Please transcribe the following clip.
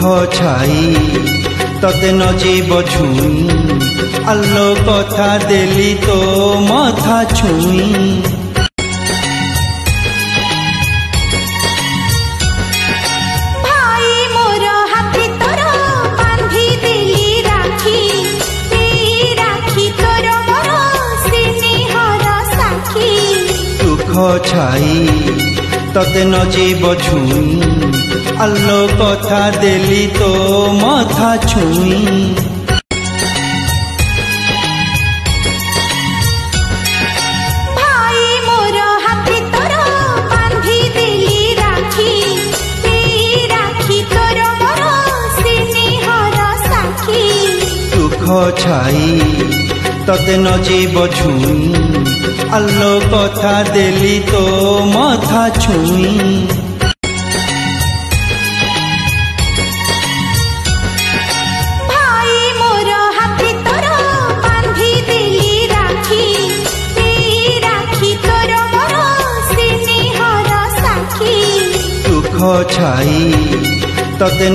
छाई तते न जीव छुई आलो कथा देली तो मथा छुई छाई तते न जीव छुई आलो कथा देली तो मथा छुई भाई मोर हाथी तोर बांधी देली राखी राखी तोर मोर स्नेहर साखी दुख छाई तते न जीव छुई आलो कथा देली तो मथा छुई भाई मोर हाथी तोर बांधी देली राखी तोर मोर स्नेहर साखी दुख छाई तते